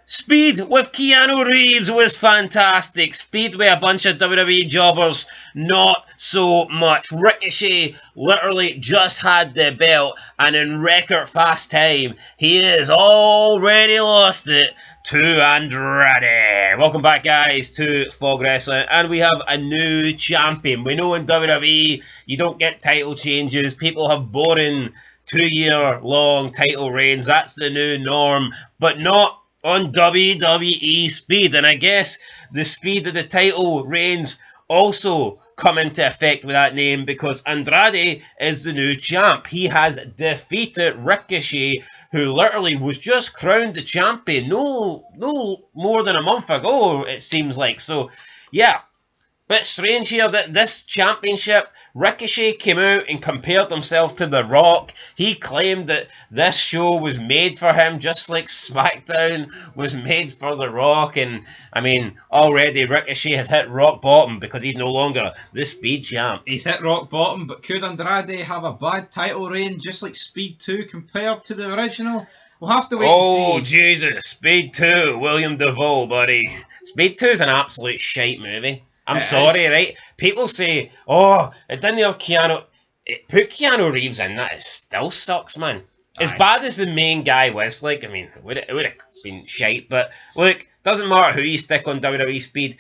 Speed with Keanu Reeves was fantastic. Speed with a bunch of WWE jobbers, not so much. Ricochet literally just had the belt, and in record fast time, he has already lost it to Andrade. Welcome back, guys, to Fog Wrestling, and we have a new champion. We know in WWE, you don't get title changes. People have boring 2-year-long title reigns. That's the new norm, but not on WWE Speed. And I guess the speed of the title reigns also come into effect with that name, because Andrade is the new champ. He has defeated Ricochet, who literally was just crowned the champion no more than a month ago, it seems like. So yeah, bit strange here that this championship, Ricochet came out and compared himself to The Rock. He claimed that this show was made for him, just like SmackDown was made for The Rock. And I mean, already Ricochet has hit rock bottom because he's no longer the Speed champ. He's hit rock bottom, but could Andrade have a bad title reign just like Speed 2 compared to the original? We'll have to wait and see. Oh, Jesus. Speed 2, William DeVoe, buddy. Speed 2 is an absolute shite movie. I'm sorry, right? People say, oh, it didn't have Keanu. Put Keanu Reeves in that, it still sucks, man. As bad as the main guy was, like, I mean, it would have been shite, but look, doesn't matter who you stick on WWE Speed.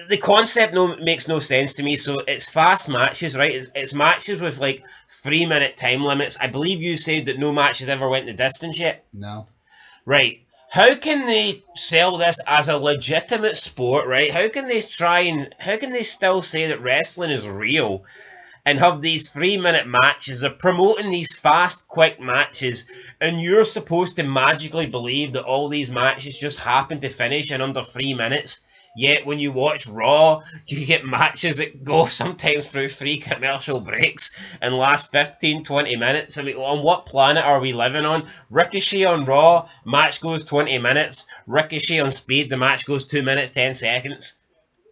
The concept makes no sense to me, so it's fast matches, right? It's matches with, like, 3-minute time limits. I believe you said that no matches ever went the distance yet? No. Right. How can they sell this as a legitimate sport, right? How can they still say that wrestling is real and have these 3-minute matches? They're promoting these fast, quick matches, and you're supposed to magically believe that all these matches just happen to finish in under 3 minutes. Yet when you watch Raw, you get matches that go sometimes through 3 commercial breaks and last 15-20 minutes. I mean, on what planet are we living on? Ricochet on Raw, match goes 20 minutes. Ricochet on Speed, the match goes 2 minutes, 10 seconds.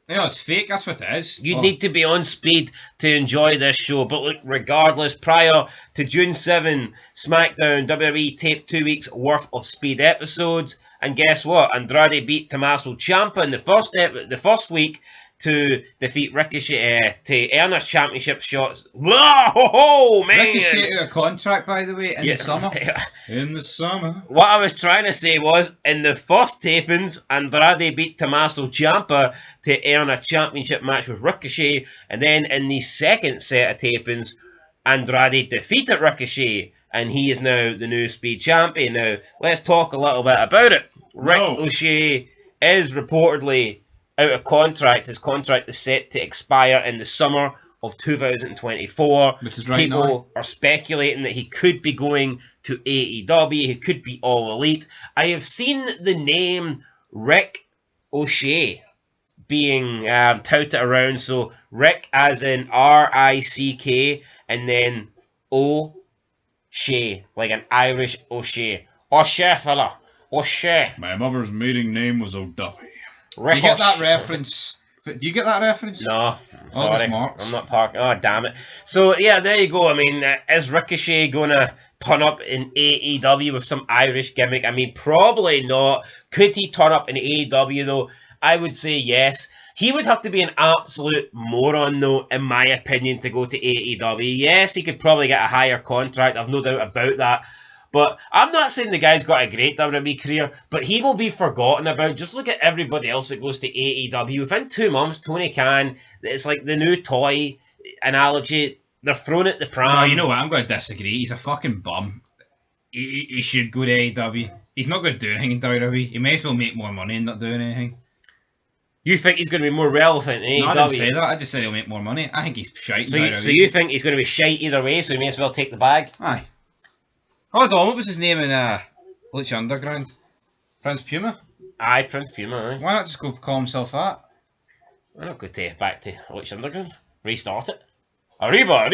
Yeah, it's fake, that's what it is. You need to be on Speed to enjoy this show. But look, regardless, prior to June 7, SmackDown, WWE taped 2 weeks worth of Speed episodes. And guess what? Andrade beat Tommaso Ciampa in the first week to defeat Ricochet to earn his championship shots. Whoa, man! Ricochet out of contract, by the way, in the summer. In the summer. What I was trying to say was, in the first tapings, Andrade beat Tommaso Ciampa to earn a championship match with Ricochet, and then in the second set of tapings, Andrade defeated Ricochet, and he is now the new Speed champion. Now, let's talk a little bit about it. Ricochet is reportedly out of contract. His contract is set to expire in the summer of 2024. Which is right People now. are speculating that he could be going to AEW. He could be All Elite. I have seen the name Rick O'Shea being touted around. So Rick as in R-I-C-K and then O'Shea, like an Irish O'Shea. O'Shea, fella. O'Shea. My mother's maiden name was O'Duffy. Rick Do you get that O'Shea. reference? Do you get that reference? No, sorry, I'm marks. not parking. Oh, damn it. So, yeah, there you go. I mean, is Ricochet going to turn up in AEW with some Irish gimmick? I mean, probably not. Could he turn up in AEW, though? I would say yes. He would have to be an absolute moron, though, in my opinion, to go to AEW. Yes, he could probably get a higher contract. I've no doubt about that. But I'm not saying the guy's got a great WWE career, but he will be forgotten about. Just look at everybody else that goes to AEW. Within 2 months, Tony Khan, it's like the new toy analogy. They're thrown at the pram. No, you know what? I'm going to disagree. He's a fucking bum. He should go to AEW. He's not going to do anything in WWE. He may as well make more money and not doing anything. You think he's going to be more relevant in AEW? No, I didn't say that. I just said he'll make more money. I think he's shite. So you think he's going to be shite either way, so he may as well take the bag? Aye. Hold on, what was his name in Lucha Underground? Prince Puma? Aye, Prince Puma, aye. Why not just go call himself that? Why not go back to Lucha Underground? Restart it? Arriba!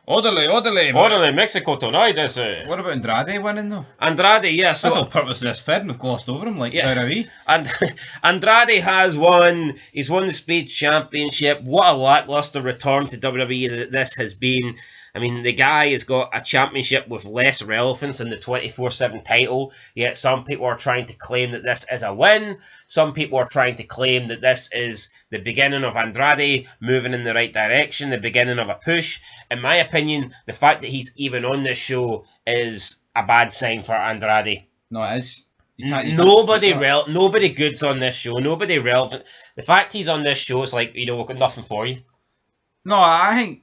Orderly! Mexico tonight, this What about Andrade winning though? Andrade, yeah, so... That's the whole purpose of this fed and we've glossed over him like WWE. And Andrade has won. He's won the Speed Championship. What a lackluster return to WWE that this has been. I mean, the guy has got a championship with less relevance than the 24/7 title, yet some people are trying to claim that this is a win. Some people are trying to claim that this is the beginning of Andrade moving in the right direction, the beginning of a push. In my opinion, the fact that he's even on this show is a bad sign for Andrade. No, it is. You can't Nobody good's on this show. Nobody relevant. The fact he's on this show is like, we've got nothing for you. No, I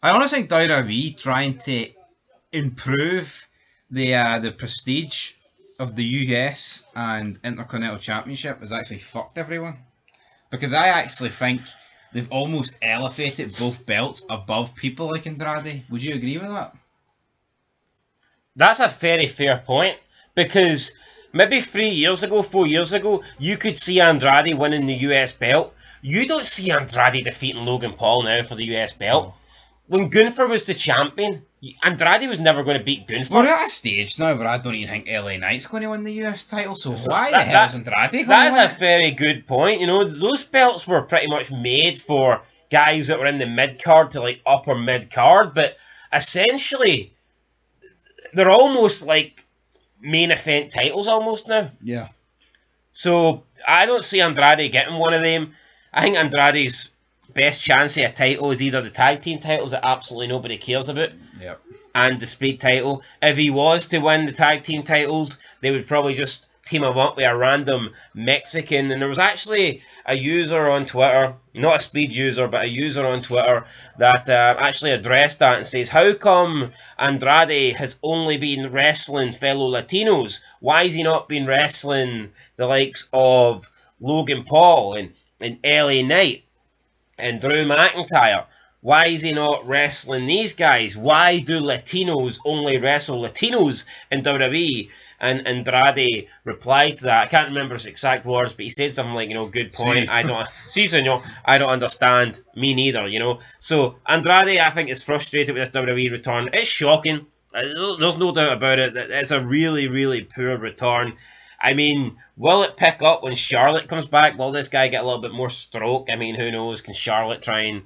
honestly think WWE trying to improve the prestige of the US and Intercontinental Championship has actually fucked everyone. Because I actually think they've almost elevated both belts above people like Andrade. Would you agree with that? That's a very fair point, because maybe 3 years ago, 4 years ago, you could see Andrade winning the US belt. You don't see Andrade defeating Logan Paul now for the US belt. No. When Gunther was the champion, Andrade was never going to beat Gunther. We're at a stage now where I don't even think LA Knight's going to win the US title, so why the hell is Andrade going to That's win a very good point. Those belts were pretty much made for guys that were in the mid-card to like upper mid-card, but essentially they're almost like main event titles almost now. Yeah. So I don't see Andrade getting one of them. I think Andrade's best chance at a title is either the tag team titles that absolutely nobody cares about, Yep. and the Speed title. If he was to win the tag team titles, they would probably just team him up with a random Mexican. And there was actually a user on Twitter, not a Speed user, but a user on Twitter that actually addressed that and says, how come Andrade has only been wrestling fellow Latinos? Why has he not been wrestling the likes of Logan Paul and LA Knight and Drew McIntyre? Why is he not wrestling these guys? Why do Latinos only wrestle Latinos in WWE? And Andrade replied to that. I can't remember his exact words, but he said something like, good point. Sí, señor. I don't understand. Me neither, So Andrade, I think, is frustrated with this WWE return. It's shocking. There's no doubt about it. It's a really, really poor return. I mean, will it pick up when Charlotte comes back? Will this guy get a little bit more stroke? I mean, who knows? Can Charlotte try and...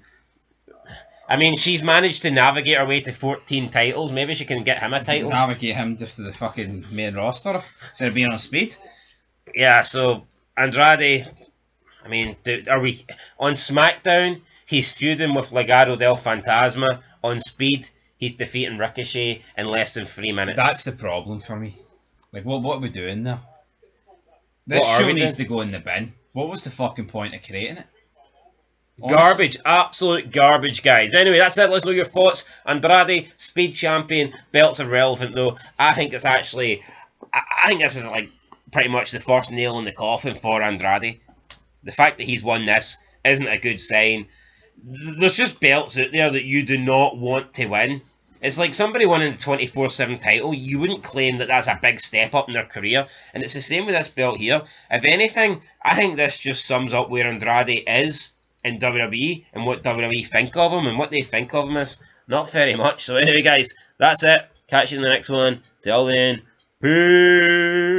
I mean, she's managed to navigate her way to 14 titles. Maybe she can get him a title. Navigate him just to the fucking main roster instead of being on Speed. Yeah, so Andrade, I mean, are we... On SmackDown, he's feuding with Legado del Fantasma. On Speed, he's defeating Ricochet in less than 3 minutes. That's the problem for me. Like, what are we doing there? This show needs to go in the bin. What was the fucking point of creating it? Honestly. Garbage, absolute garbage, guys. Anyway, that's it. Let's know your thoughts. Andrade, Speed champion, belts are relevant though. I think it's actually, I think this is like pretty much the first nail in the coffin for Andrade. The fact that he's won this isn't a good sign. There's just belts out there that you do not want to win. It's like somebody winning the 24/7 title. You wouldn't claim that that's a big step up in their career. And it's the same with this belt here. If anything, I think this just sums up where Andrade is in WWE and what WWE think of him, and what they think of him is not very much. So anyway, guys, that's it. Catch you in the next one. Till then, peace.